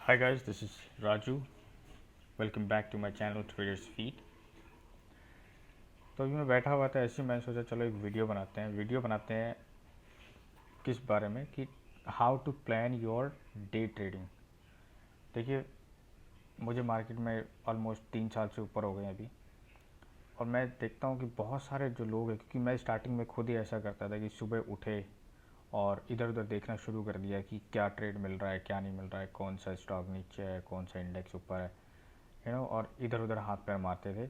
Hi guys, this is Raju. Welcome back to my channel Traders Feed. तो अभी मैं बैठा हुआ था, ऐसे ही मैंने सोचा चलो एक वीडियो बनाते हैं किस बारे में कि how to plan your day trading. देखिए, मुझे मार्केट में ऑलमोस्ट 3 साल से ऊपर हो गए हैं अभी, और मैं देखता हूँ कि बहुत सारे जो लोग हैं, क्योंकि मैं स्टार्टिंग में खुद ही ऐसा करता था कि सुबह उठे और इधर उधर देखना शुरू कर दिया कि क्या ट्रेड मिल रहा है क्या नहीं मिल रहा है, कौन सा स्टॉक नीचे है कौन सा इंडेक्स ऊपर है, और इधर उधर हाथ पैर मारते थे,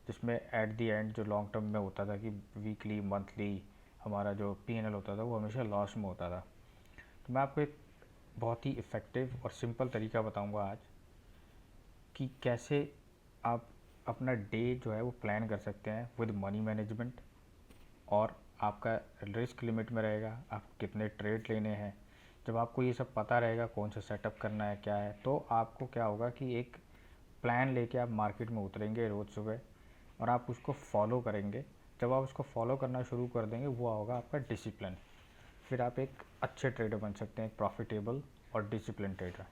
जिसमें एट दी एंड जो लॉन्ग टर्म में होता था कि वीकली मंथली हमारा जो पीएनएल होता था वो हमेशा लॉस में होता था। तो मैं आपको एक बहुत ही इफ़ेक्टिव और सिंपल तरीका बताऊंगा आज कि कैसे आप अपना डे जो है वो प्लान कर सकते हैं विद मनी मैनेजमेंट, और आपका रिस्क लिमिट में रहेगा, आप कितने ट्रेड लेने हैं। जब आपको ये सब पता रहेगा कौन सा सेटअप करना है क्या है, तो आपको क्या होगा कि एक प्लान लेके आप मार्केट में उतरेंगे रोज़ सुबह और आप उसको फॉलो करेंगे। जब आप उसको फॉलो करना शुरू कर देंगे वो होगा आपका डिसिप्लिन। फिर आप एक अच्छे ट्रेडर बन सकते हैं, एक प्रॉफिटेबल और डिसिप्लिन ट्रेडर।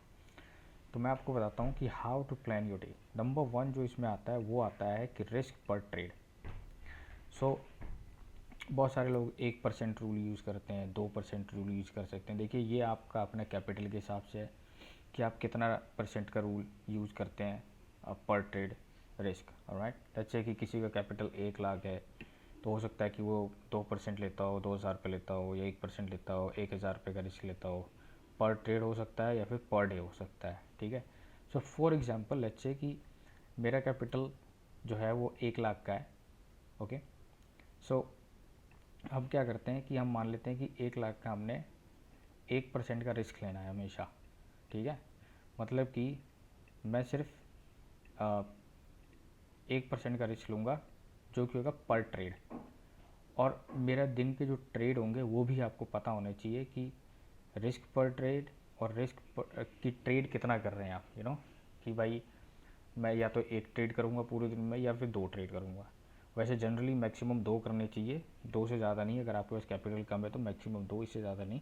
तो मैं आपको बताता हूँ कि how to plan your day. Number 1 जो इसमें आता है वो आता है कि रिस्क पर ट्रेड। सो बहुत सारे लोग 1% रूल यूज़ करते हैं, 2% रूल यूज़ कर सकते हैं। देखिए, ये आपका अपने कैपिटल के हिसाब से है कि आप कितना परसेंट का रूल यूज़ करते हैं पर ट्रेड रिस्क। ऑलराइट, जैसे कि किसी का कैपिटल 1 लाख है तो हो सकता है कि वो 2% लेता हो, 2,000 रुपये लेता हो, या 1% लेता हो, 1,000 रुपये का रिस्क लेता हो। पर ट्रेड हो सकता है या फिर पर डे हो सकता है। ठीक है, so for example let's say कि मेरा कैपिटल जो है वो 1 लाख का है। ओके, सो हम क्या करते हैं कि हम मान लेते हैं कि 1 लाख का हमने 1% का रिस्क लेना है हमेशा। ठीक है, मतलब कि मैं सिर्फ 1% का रिस्क लूँगा जो कि होगा पर ट्रेड। और मेरा दिन के जो ट्रेड होंगे वो भी आपको पता होने चाहिए कि रिस्क पर ट्रेड और रिस्क की ट्रेड कितना कर रहे हैं आप, कि भाई मैं या तो एक ट्रेड करूँगा पूरे दिन में या फिर 2 ट्रेड करूँगा। वैसे जनरली मैक्सिमम 2 करने चाहिए, 2 से ज़्यादा नहीं। अगर आपके पास कैपिटल कम है तो मैक्सिमम 2, इससे ज़्यादा नहीं।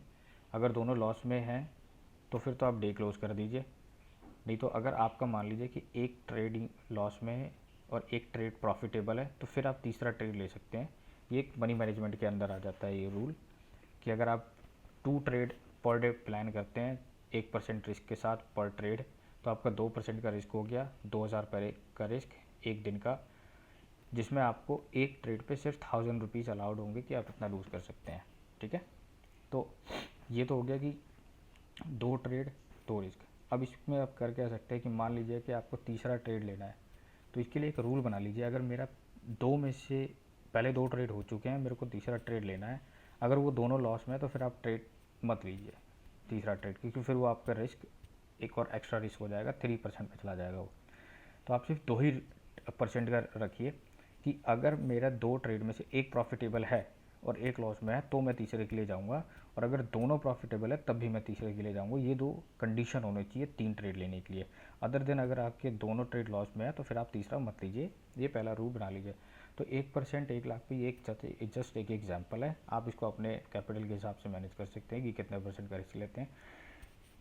अगर दोनों लॉस में हैं तो फिर तो आप डे क्लोज कर दीजिए। नहीं तो अगर आपका मान लीजिए कि एक ट्रेडिंग लॉस में है और एक ट्रेड प्रॉफिटेबल है तो फिर आप तीसरा ट्रेड ले सकते हैं। ये एक मनी मैनेजमेंट के अंदर आ जाता है ये रूल, कि अगर आप 2 ट्रेड पर डे प्लान करते हैं 1% रिस्क के साथ पर ट्रेड, तो आपका 2% का रिस्क हो गया, 2,000 पर का रिस्क एक दिन का, जिसमें आपको एक ट्रेड पे सिर्फ 1,000 रुपीज़ अलाउड होंगे कि आप इतना लूज़ कर सकते हैं। ठीक है, तो ये तो हो गया कि 2 ट्रेड 2 रिस्क। अब इसमें आप कर क्या सकते हैं कि मान लीजिए कि आपको तीसरा ट्रेड लेना है, तो इसके लिए एक रूल बना लीजिए। अगर मेरा 2 में से पहले 2 ट्रेड हो चुके हैं, मेरे को तीसरा ट्रेड लेना है, अगर वो दोनों लॉस में है तो फिर आप ट्रेड मत लीजिए तीसरा ट्रेड, क्योंकि फिर वो आपका रिस्क एक और एक्स्ट्रा रिस्क हो जाएगा, 3% में चला जाएगा वो। तो आप सिर्फ 2 ही % का रखिए कि अगर मेरा 2 ट्रेड में से एक प्रॉफिटेबल है और एक लॉस में है तो मैं तीसरे के लिए जाऊंगा, और अगर दोनों प्रॉफिटेबल है तब भी मैं तीसरे के लिए जाऊंगा। ये 2 कंडीशन होने चाहिए 3 ट्रेड लेने के लिए। अदर देन अगर आपके दोनों ट्रेड लॉस में है तो फिर आप तीसरा मत लीजिए। ये पहला रूल बना लीजिए। तो 1% 1 लाख पे ये एक जस्ट एक एग्जाम्पल है, आप इसको अपने कैपिटल के हिसाब से मैनेज कर सकते हैं कि कितने % का रिस्क लेते हैं।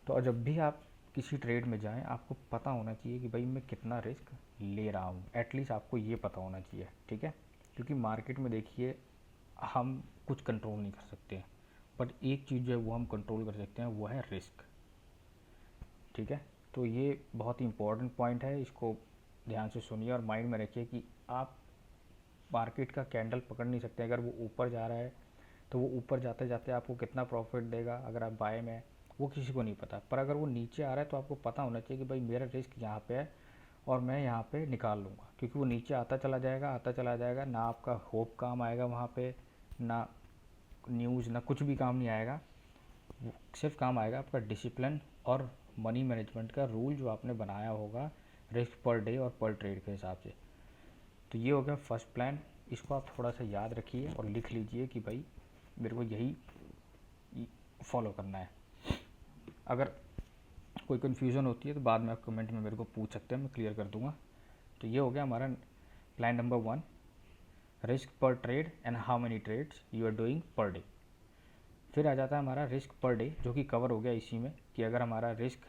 तो जब भी आप किसी ट्रेड में जाएं आपको पता होना चाहिए कि भाई मैं कितना रिस्क ले रहा हूँ, एटलीस्ट आपको ये पता होना चाहिए। ठीक है, क्योंकि मार्केट में देखिए हम कुछ कंट्रोल नहीं कर सकते हैं, बट एक चीज़ जो है वो हम कंट्रोल कर सकते हैं, वो है रिस्क। ठीक है, तो ये बहुत ही इंपॉर्टेंट पॉइंट है, इसको ध्यान से सुनिए और माइंड में रखिए कि आप मार्केट का कैंडल पकड़ नहीं सकते। अगर वो ऊपर जा रहा है तो वो ऊपर जाते जाते आपको कितना प्रॉफिट देगा अगर आप बाय में, वो किसी को नहीं पता। पर अगर वो नीचे आ रहा है तो आपको पता होना चाहिए कि भाई मेरा रिस्क यहाँ पे है और मैं यहाँ पे निकाल लूँगा, क्योंकि वो नीचे आता चला जाएगा, ना आपका होप काम आएगा वहाँ पे, ना न्यूज़, ना कुछ भी काम नहीं आएगा। सिर्फ काम आएगा आपका डिसिप्लिन और मनी मैनेजमेंट का रूल जो आपने बनाया होगा रिस्क पर डे और पर ट्रेड के हिसाब से। तो ये हो गया फर्स्ट प्लान। इसको आप थोड़ा सा याद रखिए और लिख लीजिए कि भाई मेरे को यही फॉलो करना है। अगर कोई कन्फ्यूज़न होती है तो बाद में आप कमेंट में मेरे को पूछ सकते हैं, मैं क्लियर कर दूंगा। तो ये हो गया हमारा प्लान नंबर 1, रिस्क पर trade and how many trades you are doing per day. फिर आ जाता है हमारा रिस्क पर डे, जो कि कवर हो गया इसी में, कि अगर हमारा रिस्क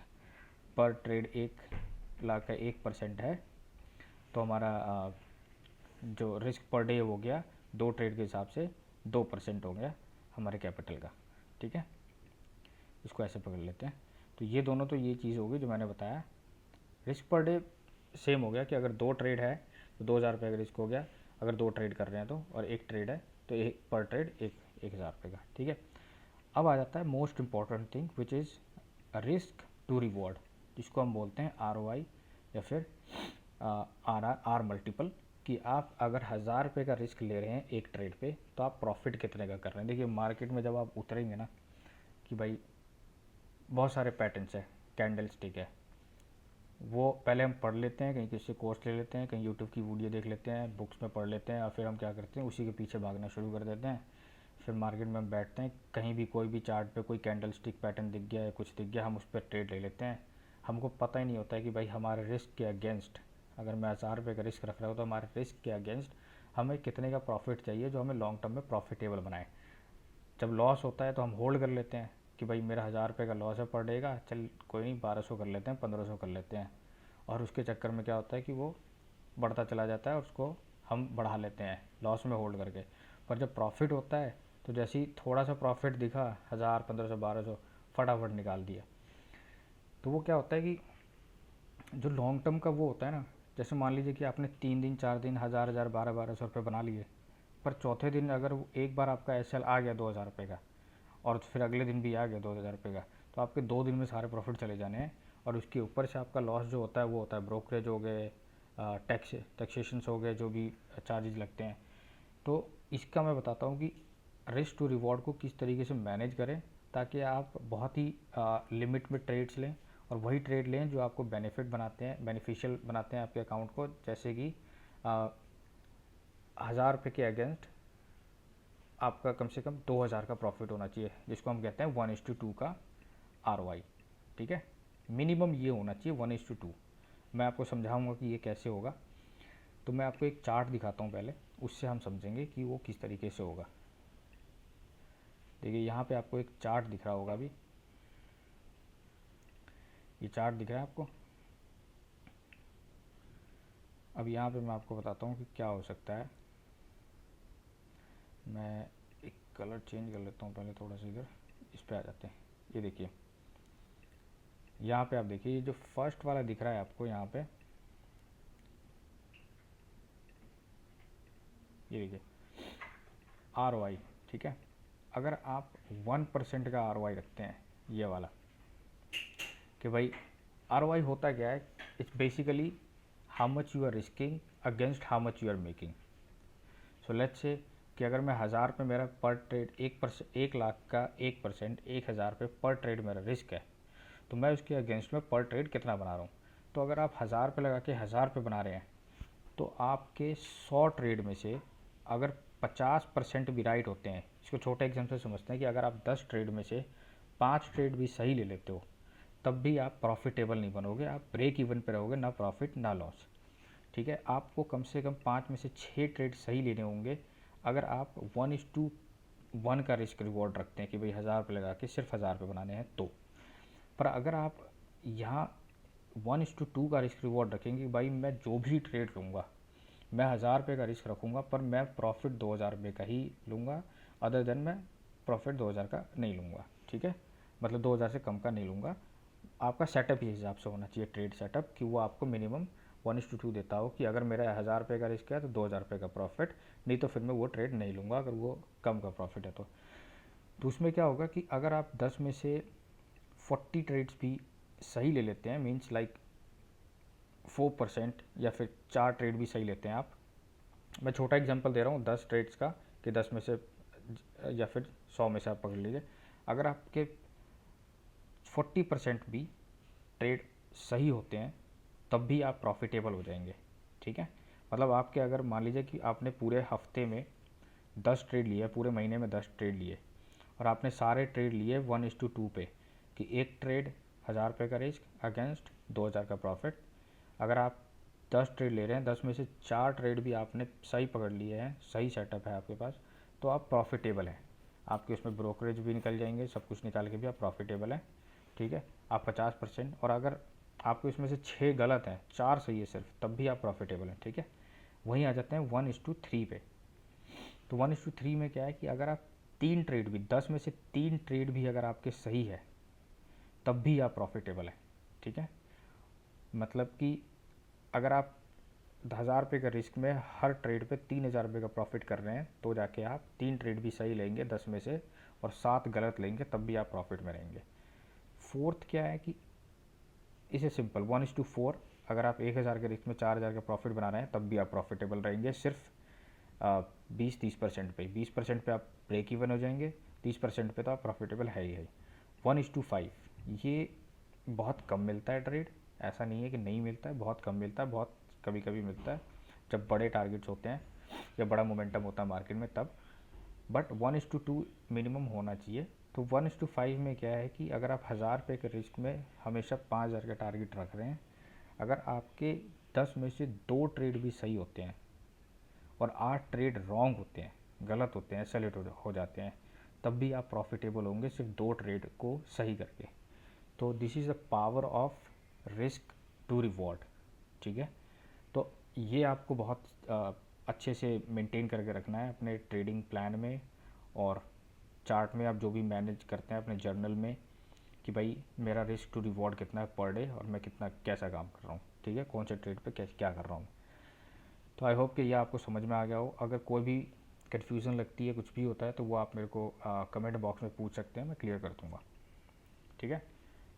पर ट्रेड 1 लाख का 1% है, तो हमारा जो रिस्क पर डे हो गया 2 ट्रेड के हिसाब से 2% हो गया हमारे कैपिटल का। ठीक है, इसको ऐसे पकड़ लेते हैं। तो ये दोनों तो ये चीज़ होगी जो मैंने बताया। रिस्क पर डे सेम हो गया कि अगर 2 ट्रेड है तो 2,000 रुपये का रिस्क हो गया, अगर 2 ट्रेड कर रहे हैं तो, और 1 ट्रेड है तो एक पर ट्रेड 1,000 रुपये का। ठीक है, अब आ जाता है most important thing which is risk to reward, जिसको हम बोलते हैं ROI या फिर आर मल्टीपल, कि आप अगर 1,000 रुपये का रिस्क ले रहे हैं एक ट्रेड पे तो आप प्रॉफिट कितने का कर रहे हैं। देखिए मार्केट में जब आप उतरेंगे ना कि भाई बहुत सारे पैटर्न्स है, कैंडल स्टिक है, वो पहले हम पढ़ लेते हैं, कहीं किसी कोर्स ले लेते हैं, कहीं यूट्यूब की वीडियो देख लेते हैं, बुक्स में पढ़ लेते हैं, और फिर हम क्या करते हैं उसी के पीछे भागना शुरू कर देते हैं। फिर मार्केट में हम बैठते हैं, कहीं भी कोई भी चार्ट पे कोई कैंडल स्टिक पैटर्न दिख गया है, कुछ दिख गया, हम उस पर ट्रेड ले लेते हैं। हमको पता ही नहीं होता है कि भाई हमारे रिस्क के अगेंस्ट, अगर मैं 1,000 रुपये का रिस्क रख रहा हूँ तो हमारे रिस्क के अगेंस्ट हमें कितने का प्रॉफिट चाहिए जो हमें लॉन्ग टर्म में प्रॉफिटेबल बनाए। जब लॉस होता है तो हम होल्ड कर लेते हैं कि भाई मेरा 1,000 रुपये का लॉस है पर डे का, चल कोई नहीं 1,200 कर लेते हैं, 1,500 कर लेते हैं, और उसके चक्कर में क्या होता है कि वो बढ़ता चला जाता है और उसको हम बढ़ा लेते हैं लॉस में होल्ड करके। पर जब प्रॉफिट होता है तो जैसे ही थोड़ा सा प्रॉफिट दिखा, 1,000, 1,500, 1,200 फटाफट निकाल दिया। तो वो क्या होता है कि जो लॉन्ग टर्म का वो होता है ना, जैसे मान लीजिए कि आपने 3 दिन 4 दिन 1,000, 1,200 रुपये बना लिए, पर चौथे दिन अगर वो एक बार आपका SL आ गया 2,000 रुपये का, और फिर अगले दिन भी आ गया 2,000 रुपये का, तो आपके 2 दिन में सारे प्रॉफिट चले जाने हैं। और उसके ऊपर से आपका लॉस जो होता है वो होता है ब्रोकरेज हो गए, टैक्सेशंस हो गए, जो भी चार्जेज लगते हैं। तो इसका मैं बताता हूँ कि रिस्क टू रिवॉर्ड को किस तरीके से मैनेज करें ताकि आप बहुत ही लिमिट में ट्रेड्स लें, और वही ट्रेड लें जो आपको बेनिफिशियल बनाते हैं आपके अकाउंट को। जैसे कि 1,000 रुपये के अगेंस्ट आपका कम से कम 2,000 का प्रॉफिट होना चाहिए, जिसको हम कहते हैं 1:2 का ROI। ठीक है, मिनिमम ये होना चाहिए 1:2। मैं आपको समझाऊंगा कि ये कैसे होगा। तो मैं आपको एक चार्ट दिखाता हूँ पहले, उससे हम समझेंगे कि वो किस तरीके से होगा। देखिए यहाँ पे आपको एक चार्ट दिख रहा होगा, अभी ये चार्ट दिख रहा है आपको। अब यहाँ पे मैं आपको बताता हूँ कि क्या हो सकता है। मैं एक कलर चेंज कर लेता हूँ पहले थोड़ा सा, इधर इस पे आ जाते हैं। ये देखिए यहाँ पे आप देखिए, ये जो फर्स्ट वाला दिख रहा है आपको यहाँ पे, ये देखिए ROI। ठीक है, अगर आप 1% का ROI रखते हैं, ये वाला, कि भाई ROI होता क्या है, it's basically how much you are risking against how much you are making. So let's say कि अगर मैं 1,000 रुपये मेरा पर ट्रेड 1 लाख का 1%, 1,000 रुपये पर ट्रेड मेरा रिस्क है, तो मैं उसके अगेंस्ट में पर ट्रेड कितना बना रहा हूँ। तो अगर आप 1,000 रुपये लगा के 1,000 रुपये बना रहे हैं, तो आपके 100 ट्रेड में से अगर 50% भी राइट होते हैं, इसको छोटे एग्जाम्पल से समझते हैं कि अगर आप 10 ट्रेड में से 5 ट्रेड भी सही ले लेते हो, तब भी आप प्रॉफिटेबल नहीं बनोगे, आप ब्रेक इवन पे रहोगे, ना प्रॉफिट ना लॉस। ठीक है, आपको कम से कम 5 में से 6 ट्रेड सही लेने होंगे अगर आप 1:1 का रिस्क रिवॉर्ड रखते हैं कि भाई 1,000 रुपये लगा के सिर्फ 1,000 रुपये बनाने हैं तो। पर अगर आप यहाँ 1:2 का रिस्क रिवॉर्ड रखेंगे कि भाई मैं जो भी ट्रेड लूँगा, मैं 1,000 रुपये का रिस्क रखूँगा, पर मैं प्रॉफिट 2,000 रुपये का ही लूँगा, अदर देन मैं प्रॉफिट 2,000 का नहीं लूँगा। ठीक है, मतलब 2,000 से कम का नहीं लूँगा। आपका सेटअप ही हिसाब से होना चाहिए, ट्रेड सेटअप, कि वो आपको मिनिमम 1:2 देता हो कि अगर मेरा 1,000 रुपये का रिस्क है तो 2,000 रुपये का प्रॉफिट, नहीं तो फिर मैं वो ट्रेड नहीं लूँगा अगर वो कम का प्रॉफिट है तो उसमें क्या होगा कि अगर आप 10 में से 40 ट्रेड्स भी सही ले लेते हैं, मीन्स लाइक 4%, या फिर 4 ट्रेड भी सही लेते हैं आप, मैं छोटा एग्जांपल दे रहा हूँ 10 ट्रेड्स का, कि 10 में से या फिर 100 में से आप पकड़ लीजिए, अगर आपके 40% भी ट्रेड सही होते हैं तब भी आप प्रॉफिटेबल हो जाएंगे। ठीक है, मतलब आपके अगर मान लीजिए कि आपने पूरे हफ्ते में 10 ट्रेड लिए, पूरे महीने में 10 ट्रेड लिए, और आपने सारे ट्रेड लिए 1:2 पे, कि एक ट्रेड 1,000 रुपये का रिस्क अगेंस्ट 2,000 का प्रॉफिट। अगर आप 10 ट्रेड ले रहे हैं, 10 में से 4 ट्रेड भी आपने सही पकड़ लिए हैं, सही सेटअप है आपके पास, तो आप प्रॉफिटेबल हैं। आपके उसमें ब्रोकरेज भी निकल जाएंगे, सब कुछ निकाल के भी आप प्रॉफिटेबल हैं। ठीक है, आप 50%, और अगर आपको इसमें से 6 गलत हैं, 4 सही है सिर्फ, तब भी आप प्रॉफिटेबल हैं, ठीक है। वहीं आ जाते हैं 1:3 पे। तो 1:3 में क्या है कि अगर आप 3 ट्रेड भी, 10 में से 3 ट्रेड भी अगर आपके सही है तब भी आप प्रॉफिटेबल हैं, ठीक है। मतलब कि अगर आप 1000 रुपये का रिस्क में हर ट्रेड पे 3000 रुपये का प्रॉफिट कर रहे हैं, तो जाके आप 3 ट्रेड भी सही लेंगे 10 में से और 7 गलत लेंगे, तब भी आप प्रॉफिट में रहेंगे। फोर्थ क्या है कि इसे सिंपल 1:4, अगर आप 1000 के रिस्क में 4000 का प्रॉफिट बना रहे हैं तब भी आप प्रॉफिटेबल रहेंगे, सिर्फ 20-30% पे। 20% पे आप ब्रेक इवन हो जाएंगे, 30% पे तो आप प्रॉफिटेबल है ही है। 1:5 ये बहुत कम मिलता है ट्रेड, ऐसा नहीं है कि नहीं मिलता है, बहुत कम मिलता है, बहुत कभी कभी मिलता है जब बड़े टारगेट्स होते हैं या बड़ा मोमेंटम होता है मार्केट में तब। बट 1:2 मिनिमम होना चाहिए। तो 1:5 में क्या है कि अगर आप 1000 रुपये के रिस्क में हमेशा 5000 का टारगेट रख रहे हैं, अगर आपके 10 में से 2 ट्रेड भी सही होते हैं और 8 ट्रेड रॉन्ग होते हैं, गलत होते हैं, सेलेक्ट हो जाते हैं, तब भी आप प्रॉफिटेबल होंगे सिर्फ 2 ट्रेड को सही करके। तो this is the power of risk to reward, ठीक है। तो ये आपको बहुत अच्छे से मेंटेन करके रखना है अपने ट्रेडिंग प्लान में और चार्ट में। आप जो भी मैनेज करते हैं अपने जर्नल में कि भाई मेरा रिस्क टू रिवॉर्ड कितना है पर डे और मैं कितना कैसा काम कर रहा हूँ, ठीक है, कौन से ट्रेड पे क्या कर रहा हूँ। तो आई होप कि यह आपको समझ में आ गया हो। अगर कोई भी कन्फ्यूज़न लगती है, कुछ भी होता है, तो वो आप मेरे को कमेंट बॉक्स में पूछ सकते हैं, मैं क्लियर कर दूँगा, ठीक है।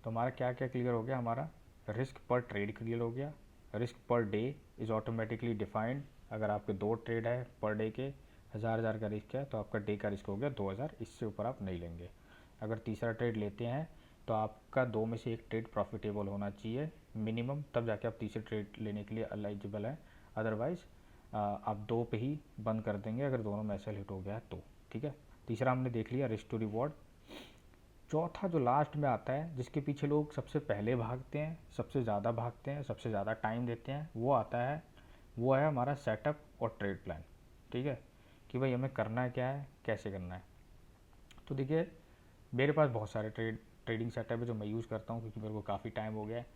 तो हमारा क्या क्या क्लियर हो गया, हमारा रिस्क पर ट्रेड क्लियर हो गया। Risk per day is automatically defined. अगर आपके 2 ट्रेड है पर डे के, 1000 का रिस्क है, तो आपका डे का रिस्क हो गया 2000, इससे ऊपर आप नहीं लेंगे। अगर तीसरा ट्रेड लेते हैं तो आपका 2 में से 1 ट्रेड प्रॉफिटेबल होना चाहिए मिनिमम, तब जाके आप तीसरे ट्रेड लेने के लिए एलिजिबल हैं। अदरवाइज़ आप 2 पे ही बंद कर देंगे अगर दोनों में ऐसा हिट हो गया तो, ठीक है। तीसरा हमने देख लिया रिस्क टू रिवॉर्ड। चौथा जो लास्ट में आता है, जिसके पीछे लोग सबसे पहले भागते हैं, सबसे ज़्यादा भागते हैं, सबसे ज़्यादा टाइम देते हैं, वो आता है, वो है हमारा सेटअप और ट्रेड प्लान, ठीक है। कि भाई हमें करना क्या है, कैसे करना है। तो देखिए मेरे पास बहुत सारे ट्रेडिंग सेटअप है जो मैं यूज़ करता हूँ, क्योंकि मेरे को काफ़ी टाइम हो गया है।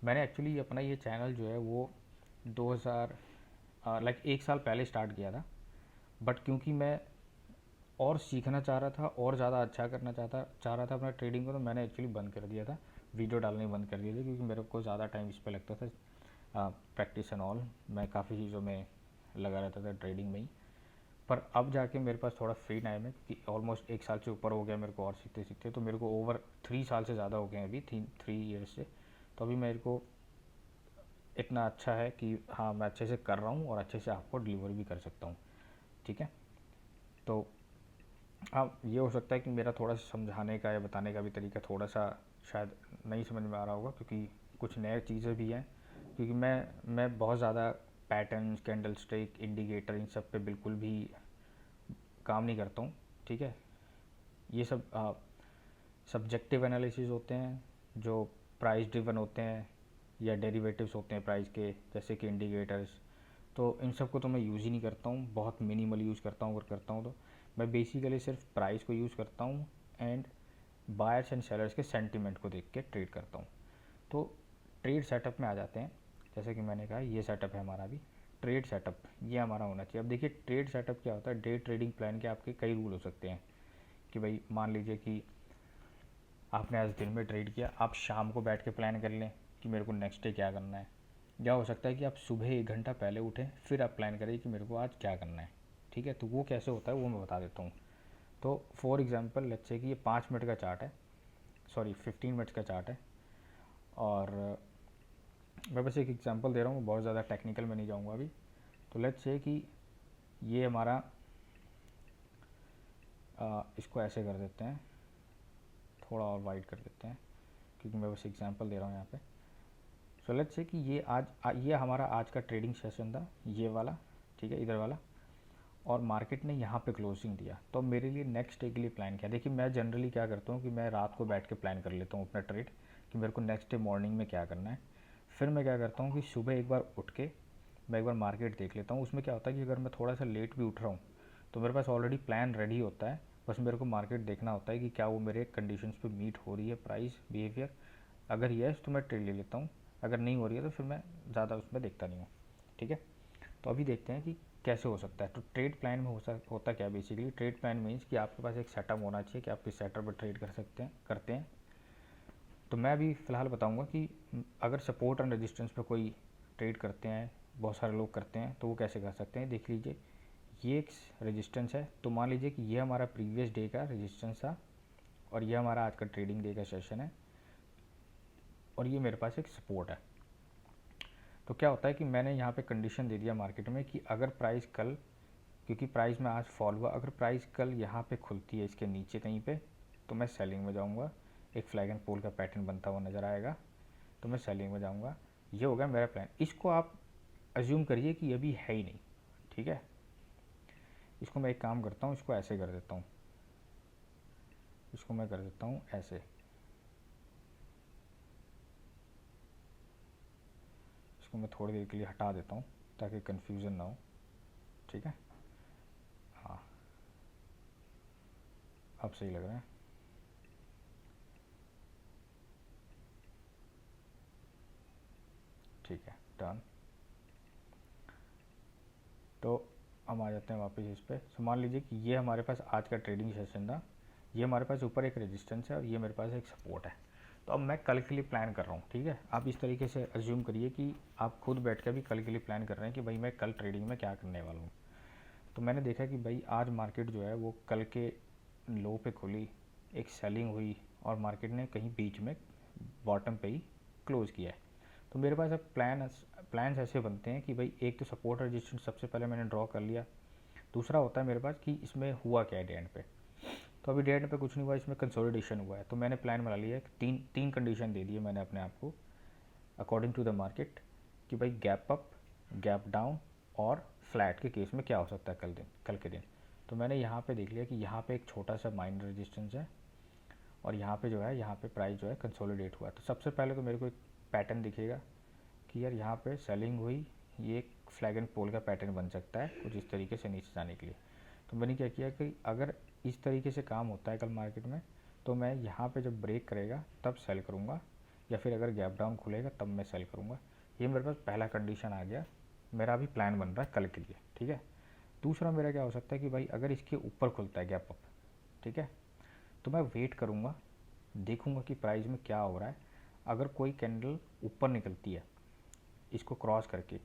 मैंने एक्चुअली अपना ये चैनल जो है वो 2000 लाइक 1 साल पहले स्टार्ट किया था। बट क्योंकि मैं और सीखना चाह रहा था और ज़्यादा अच्छा करना चाह रहा था अपना ट्रेडिंग को, तो मैंने एक्चुअली बंद कर दिया था, वीडियो डालने बंद कर दिए थे, क्योंकि मेरे को ज़्यादा टाइम इस पर लगता था, प्रैक्टिस एंड ऑल। मैं काफ़ी चीज़ों में लगा रहता था ट्रेडिंग में ही। पर अब जाके मेरे पास थोड़ा फ्री टाइम है, क्योंकि ऑलमोस्ट 1 साल से ऊपर हो गया मेरे को और सीखते सीखते, तो मेरे को ओवर 3 साल से ज़्यादा हो गए हैं अभी, 3 ईयर्स से। तो अभी मेरे को इतना अच्छा है कि हाँ मैं अच्छे से कर रहा हूँ और अच्छे से आपको डिलीवर भी कर सकता हूँ, ठीक है। तो हाँ ये हो सकता है कि मेरा थोड़ा सा समझाने का या बताने का भी तरीका थोड़ा सा शायद नहीं समझ में आ रहा होगा, क्योंकि कुछ नए चीज़ें भी हैं। क्योंकि मैं बहुत ज़्यादा पैटर्न, कैंडल स्टिक, इंडिकेटर, इन सब पे बिल्कुल भी काम नहीं करता हूँ, ठीक है। ये सब सब्जेक्टिव एनालिसिस होते हैं जो प्राइस ड्रिवन होते हैं या डेरिवेटिव्स होते हैं प्राइस के, जैसे कि इंडिकेटर्स। तो इन सब को तो मैं यूज़ ही नहीं करता हूँ, बहुत मिनिमल यूज़ करता हूँ। अगर करता हूँ तो मैं बेसिकली सिर्फ प्राइस को यूज़ करता हूँ एंड बायर्स एंड सेलर्स के सेंटीमेंट को देख के ट्रेड करता हूँ। तो ट्रेड सेटअप में आ जाते हैं। जैसे कि मैंने कहा ये सेटअप है हमारा भी, ट्रेड सेटअप ये हमारा होना चाहिए। अब देखिए ट्रेड सेटअप क्या होता है, डे ट्रेडिंग प्लान के आपके कई रूल हो सकते हैं। कि भाई मान लीजिए कि आपने आज दिन में ट्रेड किया, आप शाम को बैठ के प्लान कर लें कि मेरे को नेक्स्ट डे क्या करना है। या हो सकता है कि आप सुबह 1 घंटा पहले उठें, फिर आप प्लान करें कि मेरे को आज क्या करना है, ठीक है। तो वो कैसे होता है वो मैं बता देता हूँ। तो फॉर एग्जांपल लेट्स से कि ये 5 मिनट का चार्ट है, सॉरी 15 मिनट्स का चार्ट है। और मैं बस एक एग्जांपल दे रहा हूँ, बहुत ज़्यादा टेक्निकल में नहीं जाऊँगा अभी। तो लेट्स से कि ये हमारा इसको ऐसे कर देते हैं, थोड़ा और वाइड कर देते हैं, क्योंकि मैं बस एग्जांपल दे रहा हूँ यहाँ पे। सो लेट्स से कि ये हमारा आज का ट्रेडिंग सेशन था, ये वाला, ठीक है, इधर वाला। और मार्केट ने यहाँ पे क्लोजिंग दिया, तो मेरे लिए नेक्स्ट डे के लिए प्लान किया। देखिए मैं जनरली क्या करता हूँ कि मैं रात को बैठ के प्लान कर लेता हूँ अपना ट्रेड, कि मेरे को नेक्स्ट डे मॉर्निंग में क्या करना है। फिर मैं क्या करता हूँ कि सुबह एक बार उठ के मैं एक बार मार्केट देख लेता हूँ। उसमें क्या होता है कि अगर मैं थोड़ा सा लेट भी उठ रहा हूँ तो मेरे पास ऑलरेडी प्लान रेडी होता है, बस मेरे को मार्केट देखना होता है कि क्या वो मेरे कंडीशंस पे मीट हो रही है, प्राइस बिहेवियर, अगर यस तो मैं ट्रेड ले लेता हूँ, अगर नहीं हो रही है तो फिर मैं ज़्यादा उसमें देखता नहीं हूँ। ठीक है, तो अभी देखते हैं कि कैसे हो सकता है। तो ट्रेड प्लान में होता क्या बेसिकली, ट्रेड प्लान मीन्स कि आपके पास एक सेटअप होना चाहिए कि आप किस सेटअप पर ट्रेड कर सकते हैं करते हैं। तो मैं अभी फ़िलहाल बताऊंगा कि अगर सपोर्ट एंड रेजिस्टेंस पर कोई ट्रेड करते हैं, बहुत सारे लोग करते हैं, तो वो कैसे कर सकते हैं। देख लीजिए, ये एक रेजिस्टेंस है, तो मान लीजिए कि ये हमारा प्रीवियस डे का रेजिस्टेंस था और ये हमारा आज का ट्रेडिंग डे का सेशन है और ये मेरे पास एक सपोर्ट है। तो क्या होता है कि मैंने यहाँ पे कंडीशन दे दिया मार्केट में कि अगर प्राइस कल, क्योंकि प्राइस में आज फॉल हुआ, अगर प्राइस कल यहाँ पे खुलती है इसके नीचे कहीं पे, तो मैं सेलिंग में जाऊँगा। एक फ्लैग एंड पोल का पैटर्न बनता हुआ नज़र आएगा, तो मैं सेलिंग में जाऊँगा। ये हो गया मेरा प्लान। इसको आप अज्यूम करिए कि अभी है ही नहीं। ठीक है, इसको मैं एक काम करता हूँ, इसको ऐसे कर देता हूँ, इसको मैं कर देता हूँ ऐसे, इसको मैं थोड़ी देर के लिए हटा देता हूँ ताकि कन्फ्यूज़न ना हो। ठीक है, हाँ अब सही लग रहा है। ठीक है, डन। तो हम आ जाते हैं वापस इस पर। तो मान लीजिए कि ये हमारे पास आज का ट्रेडिंग सेशन था, ये हमारे पास ऊपर एक रेजिस्टेंस है और ये मेरे पास एक सपोर्ट है। तो अब मैं कल के लिए प्लान कर रहा हूँ। ठीक है, आप इस तरीके से अज्यूम करिए कि आप खुद बैठ कर भी कल के लिए प्लान कर रहे हैं कि भाई मैं कल ट्रेडिंग में क्या करने वाला हूँ। तो मैंने देखा कि भाई आज मार्केट जो है वो कल के लो पे खुली, एक सेलिंग हुई और मार्केट ने कहीं बीच में बॉटम पे ही क्लोज़ किया है। तो मेरे पास अब प्लान्स ऐसे बनते हैं कि भाई एक तो सपोर्ट रेजिस्टेंस सबसे पहले मैंने ड्रॉ कर लिया। दूसरा होता है मेरे पास कि इसमें हुआ क्या है डे एंड पे। तो अभी डे एंड पे कुछ नहीं हुआ, इसमें कंसोलिडेशन हुआ है। तो मैंने प्लान बना लिया है कि तीन कंडीशन दे दी है मैंने अपने आप को अकॉर्डिंग टू द मार्केट कि भाई गैप अप, गैप डाउन और फ्लैट के केस में क्या हो सकता है कल के दिन। तो मैंने यहाँ पे देख लिया कि यहाँ पे एक छोटा सा माइनर रेजिस्टेंस है और यहाँ पे जो है, यहाँ पे प्राइस जो है कंसोलिडेट हुआ। तो सबसे पहले तो मेरे को एक पैटर्न दिखेगा कि यार यहाँ पे सेलिंग हुई, ये एक फ्लैग एंड पोल का पैटर्न बन सकता है कुछ इस तरीके से नीचे जाने के लिए। तो मैंने क्या किया कि अगर इस तरीके से काम होता है कल मार्केट में, तो मैं यहाँ पे जब ब्रेक करेगा तब सेल करूँगा, या फिर अगर गैप डाउन खुलेगा तब मैं सेल करूँगा। ये मेरे पास पहला कंडीशन आ गया, मेरा अभी प्लान बन रहा है कल के लिए। ठीक है, दूसरा मेरा क्या हो सकता है कि भाई अगर इसके ऊपर खुलता है गैप अप, ठीक है, तो मैं वेट करूँगा, देखूँगा कि प्राइस में क्या हो रहा है। अगर कोई कैंडल ऊपर निकलती है इसको क्रॉस करके,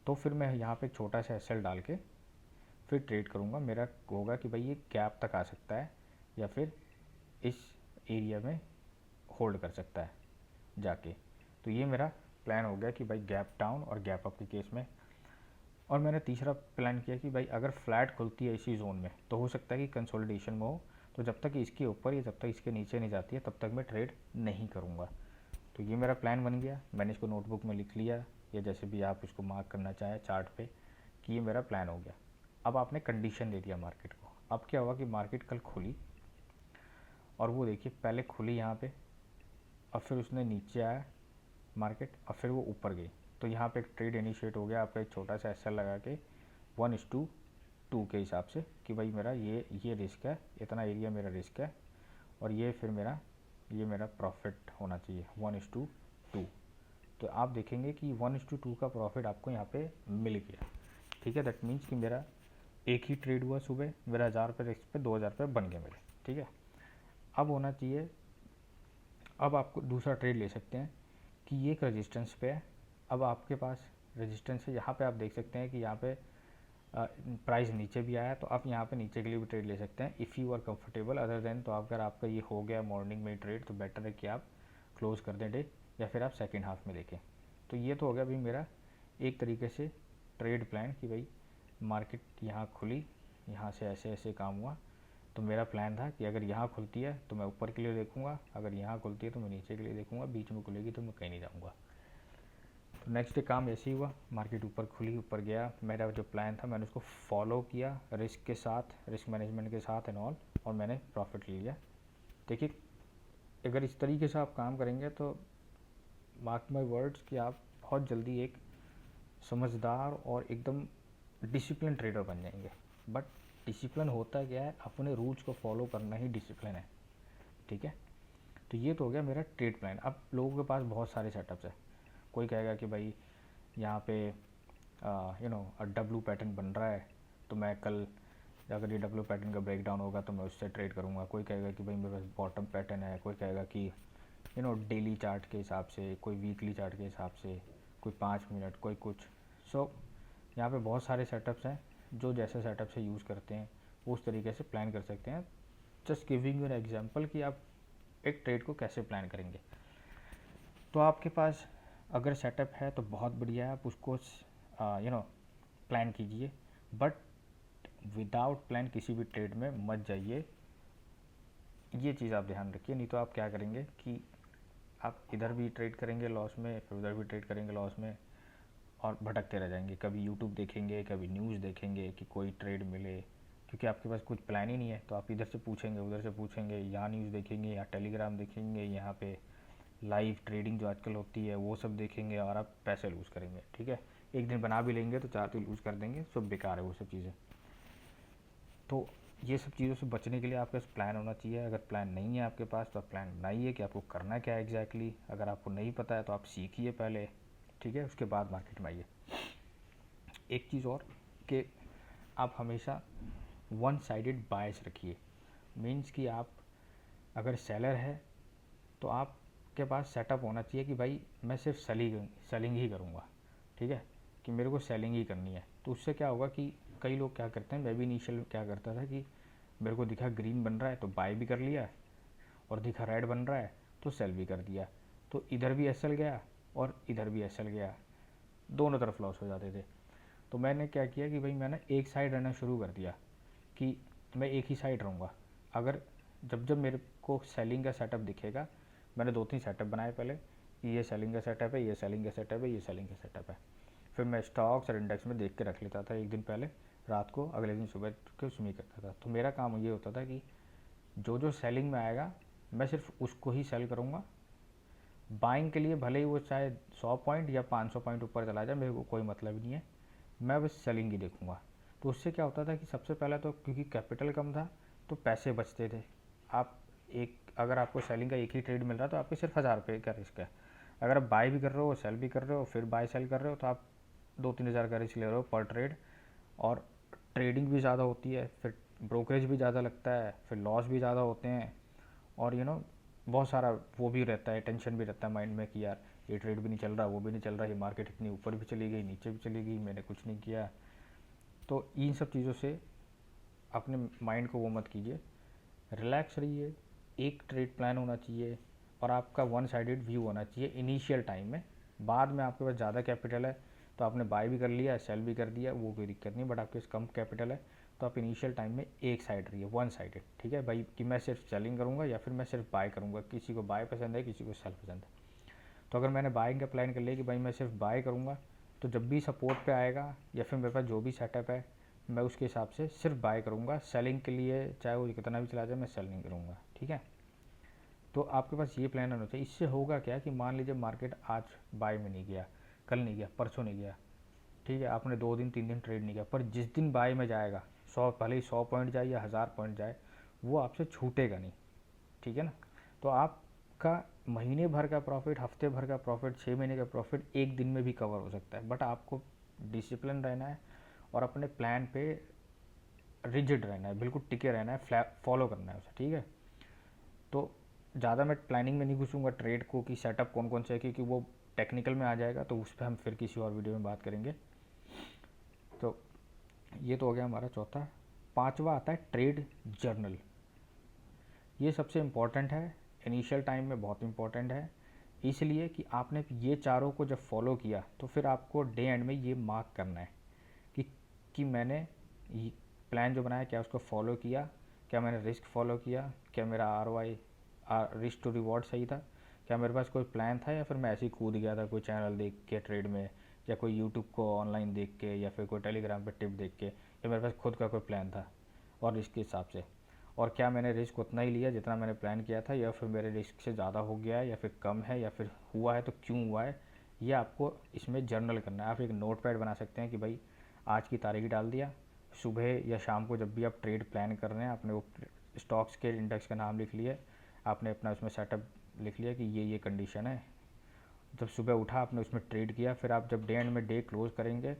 तो फिर मैं यहाँ पे छोटा सा एसएल डाल के फिर ट्रेड करूँगा। मेरा होगा कि भाई ये गैप तक आ सकता है या फिर इस एरिया में होल्ड कर सकता है जाके। तो ये मेरा प्लान हो गया कि भाई गैप डाउन और गैप अप के केस में। और मैंने तीसरा प्लान किया कि भाई अगर फ्लैट खुलती है इसी जोन में तो हो सकता है कि कंसोलिडेशन में हो, तो जब तक इसके ऊपर या जब तक इसके नीचे नहीं जाती है तब तक मैं ट्रेड नहीं करूँगा। तो ये मेरा प्लान बन गया, मैंने इसको नोटबुक में लिख लिया या जैसे भी आप इसको मार्क करना चाहें चार्ट पे कि ये मेरा प्लान हो गया। अब आपने कंडीशन दे दिया मार्केट को। अब क्या हुआ कि मार्केट कल खुली और वो देखिए पहले खुली यहाँ पे और फिर उसने नीचे आया मार्केट और फिर वो ऊपर गई। तो यहाँ पे एक ट्रेड इनिशिएट हो गया आपका एक छोटा सा एसएल लगा के 1:2 के हिसाब से कि भाई मेरा ये रिस्क है, इतना एरिया मेरा रिस्क है और ये फिर ये मेरा प्रॉफिट होना चाहिए 1:2। तो आप देखेंगे कि 1:2 का प्रॉफिट आपको यहाँ पे मिल गया। ठीक है, दैट मीन्स कि मेरा एक ही ट्रेड हुआ सुबह, मेरा 1000 रुपये रिस्क पे 2000 रुपये बन गए मेरे। ठीक है, अब होना चाहिए, अब आपको दूसरा ट्रेड ले सकते हैं कि ये एक रेजिस्टेंस पे है। अब आपके पास रेजिस्टेंस है, यहाँ पे आप देख सकते हैं कि यहाँ पे प्राइस नीचे भी आया, तो आप यहाँ पे नीचे के लिए भी ट्रेड ले सकते हैं if you are comfortable. Other than तो अगर आपका ये हो गया मॉर्निंग में ट्रेड तो बेटर है कि आप क्लोज़ कर दें डे या फिर आप सेकेंड हाफ में देखें। तो ये तो हो गया भाई मेरा एक तरीके से ट्रेड प्लान कि भाई मार्केट यहाँ खुली, यहाँ से ऐसे ऐसे काम हुआ। तो मेरा प्लान था कि अगर यहाँ खुलती है तो मैं ऊपर के लिए देखूँगा, अगर यहाँ खुलती है तो मैं नीचे के लिए देखूँगा, बीच में खुलेगी तो मैं कहीं नहीं जाऊँगा। तो नेक्स्ट डे काम ऐसे ही हुआ, मार्केट ऊपर खुली, ऊपर गया। मेरा जो प्लान था मैंने उसको फॉलो किया रिस्क के साथ, रिस्क मैनेजमेंट के साथ एंड ऑल, और मैंने प्रॉफिट ले लिया। देखिए अगर इस तरीके से आप काम करेंगे तो मार्क माई वर्ड्स कि आप बहुत जल्दी एक समझदार और एकदम डिसिप्लिन ट्रेडर बन जाएंगे। बट डिसिप्लिन होता क्या है, अपने रूल्स को फॉलो करना ही डिसिप्लिन है। ठीक है, तो ये तो हो गया मेरा ट्रेड प्लान। अब लोगों के पास बहुत सारे सेटअप्स है। कोई कहेगा कि भाई यहाँ पे डब्लू पैटर्न बन रहा है, तो मैं कल अगर ये डब्लू पैटर्न का ब्रेक डाउन होगा तो मैं उससे ट्रेड करूँगा। कोई कहेगा कि भाई मेरे पास बॉटम पैटर्न है, कोई कहेगा कि डेली चार्ट के हिसाब से, कोई वीकली चार्ट के हिसाब से, कोई 5 मिनट, कोई कुछ। सो यहाँ पे बहुत सारे सेटअप्स हैं, जो जैसे सेटअप से यूज़ करते हैं वो उस तरीके से प्लान कर सकते हैं। Just giving you an example कि आप एक ट्रेड को कैसे प्लान करेंगे। तो आपके पास अगर सेटअप है तो बहुत बढ़िया है, आप उसको प्लान कीजिए, बट विदाउट प्लान किसी भी ट्रेड में मत जाइए। ये चीज़ आप ध्यान रखिए, नहीं तो आप क्या करेंगे कि आप इधर भी ट्रेड करेंगे लॉस में, फिर उधर भी ट्रेड करेंगे लॉस में, और भटकते रह जाएंगे। कभी यूट्यूब देखेंगे, कभी न्यूज़ देखेंगे कि कोई ट्रेड मिले, क्योंकि आपके पास कुछ प्लान ही नहीं है। तो आप इधर से पूछेंगे, उधर से पूछेंगे, यहाँ न्यूज़ देखेंगे, या टेलीग्राम देखेंगे, यहाँ पे लाइव ट्रेडिंग जो आजकल होती है वो सब देखेंगे, और आप पैसे लूज़ करेंगे। ठीक है, एक दिन बना भी लेंगे तो 4 दिन लूज़ कर देंगे, सब बेकार है वो सब चीज़ें। तो ये सब चीज़ों से बचने के लिए आपके पास प्लान होना चाहिए। अगर प्लान नहीं है आपके पास तो आप प्लान बनाइए कि आपको करना क्या है एग्जैक्टली। अगर आपको नहीं पता है तो आप सीखिए पहले, ठीक है, उसके बाद मार्केट में आइए। एक चीज़ और कि आप हमेशा वन साइडेड बायस रखिए। मीन्स कि आप अगर सेलर है तो आपके पास सेटअप होना चाहिए कि भाई मैं सिर्फ सेलिंग ही करूँगा, ठीक है, कि मेरे को सेलिंग ही करनी है। तो उससे क्या होगा कि कई लोग क्या करते हैं, मैं भी इनिशियल क्या करता था कि मेरे को दिखा ग्रीन बन रहा है तो बाय भी कर लिया, और दिखा रेड बन रहा है तो सेल भी कर दिया। तो इधर भी एसएल गया और इधर भी एसएल गया, दोनों तरफ लॉस हो जाते थे। तो मैंने क्या किया कि भाई मैंने एक साइड रहना शुरू कर दिया कि मैं एक ही साइड रहूँगा। अगर जब जब मेरे को सेलिंग का सेटअप दिखेगा, मैंने 2-3 सेटअप बनाए पहले, ये सेलिंग का सेटअप है, ये सेलिंग का सेटअप है, ये सेलिंग का सेटअप है। फिर मैं स्टॉक्स और इंडेक्स में देख के रख लेता था एक दिन पहले रात को, अगले दिन सुबह के उसमें ही करता था। तो मेरा काम ये होता था कि जो जो सेलिंग में आएगा मैं सिर्फ उसको ही सेल करूँगा। बाइंग के लिए भले ही वो चाहे 100 पॉइंट या 500 पॉइंट ऊपर चला जाए, मेरे को कोई मतलब नहीं है, मैं बस सेलिंग ही देखूँगा। तो उससे क्या होता था कि सबसे पहले तो क्योंकि कैपिटल कम था तो पैसे बचते थे। आप अगर आपको सेलिंग का एक ही ट्रेड मिल रहा है तो आपके सिर्फ 1000 रुपये का रिस्क है। अगर आप बाय भी कर रहे हो, सेल भी कर रहे हो, फिर बाय सेल कर रहे हो, तो आप 2-3 हज़ार का रिस्क ले रहे हो पर ट्रेड, और ट्रेडिंग भी ज़्यादा होती है, फिर ब्रोकरेज भी ज़्यादा लगता है, फिर लॉस भी ज़्यादा होते हैं, और बहुत सारा वो भी रहता है, टेंशन भी रहता है माइंड में कि यार ये ट्रेड भी नहीं चल रहा, वो भी नहीं चल रहा, ये मार्केट इतनी ऊपर भी चली गई, नीचे भी चली गई, मैंने कुछ नहीं किया। तो इन सब चीज़ों से अपने माइंड को वो मत कीजिए, रिलैक्स रहिए। एक ट्रेड प्लान होना चाहिए और आपका वन साइडेड व्यू होना चाहिए इनिशियल टाइम में। बाद में आपके पास ज़्यादा कैपिटल है तो आपने बाय भी कर लिया, सेल भी कर दिया, वो कोई दिक्कत नहीं। बट आपके पास कम कैपिटल है तो आप इनिशियल टाइम में एक साइड रहिए, वन साइडेड, ठीक है भाई, कि मैं सिर्फ सेलिंग करूँगा या फिर मैं सिर्फ बाय करूँगा। किसी को बाय पसंद है, किसी को सेल पसंद है। तो अगर मैंने बाइंग का प्लान कर लिया कि भाई मैं सिर्फ बाय करूँगा, तो जब भी सपोर्ट पे आएगा या फिर मेरे पास जो भी सेटअप है मैं उसके हिसाब से सिर्फ बाय करूँगा। सेलिंग के लिए चाहे वो कितना भी चला जाए मैं सेल नहीं करूँगा, ठीक है। तो आपके पास ये प्लान होना चाहिए। इससे होगा क्या कि मान लीजिए मार्केट आज बाय में नहीं गया, कल नहीं गया, परसों नहीं गया, ठीक है, आपने 2 दिन 3 दिन ट्रेड नहीं किया, पर जिस दिन बाय में जाएगा 100, भले ही 100 पॉइंट जाए या 1000 पॉइंट जाए, वो आपसे छूटेगा नहीं, ठीक है ना। तो आपका महीने भर का प्रॉफिट, हफ्ते भर का प्रॉफिट, 6 महीने का प्रॉफिट एक दिन में भी कवर हो सकता है। बट आपको डिसिप्लिन रहना है और अपने प्लान पे रिजिड रहना है, बिल्कुल टिके रहना है, फॉलो करना है उसे, ठीक है। तो ज़्यादा मैं प्लानिंग में नहीं घुसूँगा ट्रेड को कि सेटअप कौन कौन से है, क्योंकि वो टेक्निकल में आ जाएगा, तो उस पर हम फिर किसी और वीडियो में बात करेंगे। तो ये तो हो गया हमारा चौथा। पांचवा आता है ट्रेड जर्नल। ये सबसे इम्पॉर्टेंट है, इनिशियल टाइम में बहुत इम्पॉर्टेंट है, इसलिए कि आपने ये चारों को जब फॉलो किया तो फिर आपको डे एंड में ये मार्क करना है कि मैंने ये प्लान जो बनाया क्या उसको फॉलो किया, क्या मैंने रिस्क फॉलो किया, क्या मेरा ROI रिस्क टू रिवॉर्ड सही था, क्या मेरे पास कोई प्लान था, या फिर मैं ऐसे ही कूद गया था कोई चैनल देख के ट्रेड में, या कोई यूट्यूब को ऑनलाइन देख के, या फिर कोई टेलीग्राम पे टिप देख के, या मेरे पास खुद का कोई प्लान था और रिस्क के हिसाब से, और क्या मैंने रिस्क उतना ही लिया जितना मैंने प्लान किया था, या फिर मेरे रिस्क से ज़्यादा हो गया है या फिर कम है, या फिर हुआ है तो क्यों हुआ है। ये आपको इसमें जर्नल करना है। आप एक नोट पैड बना सकते हैं कि भाई आज की तारीख डाल दिया, सुबह या शाम को जब भी आप ट्रेड प्लान कर रहे हैं, आपने वो स्टॉक्स के इंडेक्स का नाम लिख लिया, आपने अपना उसमें सेटअप लिख लिया कि ये कंडीशन है। जब सुबह उठा आपने उसमें ट्रेड किया, फिर आप जब डे एंड में डे क्लोज करेंगे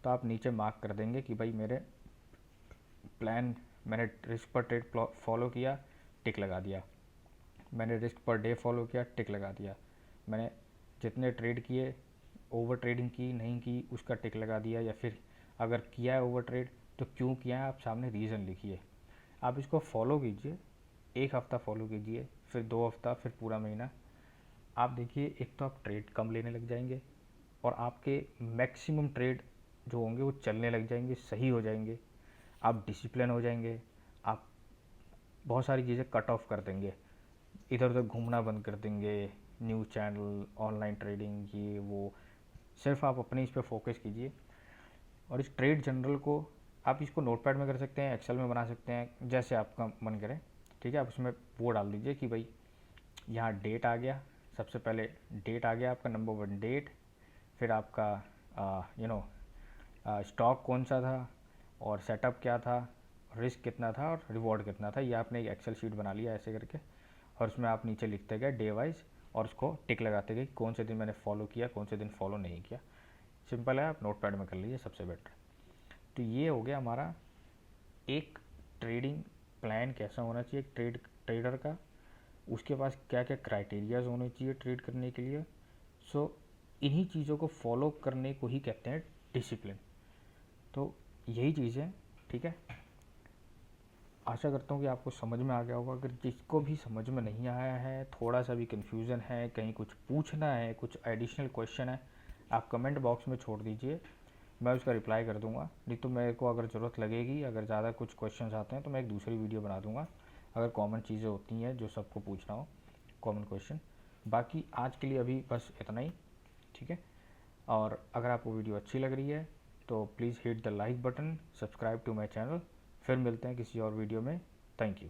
तो आप नीचे मार्क कर देंगे कि भाई मेरे प्लान, मैंने रिस्क पर ट्रेड फॉलो किया, टिक लगा दिया। मैंने रिस्क पर डे फॉलो किया, टिक लगा दिया। मैंने जितने ट्रेड किए, ओवर ट्रेडिंग की नहीं की उसका टिक लगा दिया, या फिर अगर किया है ओवर ट्रेड तो क्यों किया है, आप सामने रीज़न लिखिए। आप इसको फॉलो कीजिए, 1 हफ़्ता फॉलो कीजिए, फिर 2 हफ़्ता, फिर पूरा महीना। आप देखिए, एक तो आप ट्रेड कम लेने लग जाएंगे और आपके मैक्सिमम ट्रेड जो होंगे वो चलने लग जाएंगे, सही हो जाएंगे। आप डिसिप्लिन हो जाएंगे, आप बहुत सारी चीज़ें कट ऑफ कर देंगे, इधर उधर घूमना बंद कर देंगे, न्यूज़ चैनल, ऑनलाइन ट्रेडिंग, ये वो। सिर्फ आप अपने इस पे फोकस कीजिए। और इस ट्रेड जनरल को आप इसको नोटपैड में कर सकते हैं, एक्सेल में बना सकते हैं, जैसे आपका मन करे। ठीक है, आप उसमें वो डाल दीजिए कि भाई यहाँ डेट आ गया, सबसे पहले डेट आ गया आपका, नंबर 1 डेट, फिर आपका स्टॉक कौन सा था और सेटअप क्या था, रिस्क कितना था और रिवॉर्ड कितना था। ये आपने एक एक्सेल शीट बना लिया ऐसे करके, और उसमें आप नीचे लिखते गए डे वाइज और उसको टिक लगाते गए कौन से दिन मैंने फॉलो किया, कौन से दिन फॉलो नहीं किया। सिंपल है, आप नोटपैड में कर लीजिए, सबसे बेटर। तो ये हो गया हमारा एक ट्रेडिंग प्लान कैसा होना चाहिए ट्रेडर का, उसके पास क्या क्या क्राइटेरियाज होने चाहिए ट्रेड करने के लिए। सो इन्हीं चीज़ों को फॉलो करने को ही कहते हैं डिसिप्लिन। तो यही चीज़ है, ठीक है। आशा करता हूँ कि आपको समझ में आ गया होगा। अगर जिसको भी समझ में नहीं आया है, थोड़ा सा भी कन्फ्यूज़न है, कहीं कुछ पूछना है, कुछ एडिशनल क्वेश्चन है, आप कमेंट बॉक्स में छोड़ दीजिए, मैं उसका रिप्लाई कर दूंगा। नहीं तो मेरे को अगर ज़रूरत लगेगी, अगर ज़्यादा कुछ क्वेश्चन आते हैं तो मैं एक दूसरी वीडियो बना दूंगा, अगर कॉमन चीज़ें होती हैं जो सबको पूछना हो, कॉमन क्वेश्चन। बाकी आज के लिए अभी बस इतना ही, ठीक है। और अगर आपको वीडियो अच्छी लग रही है तो please hit the like button, subscribe to my channel. फिर मिलते हैं किसी और वीडियो में। Thank you.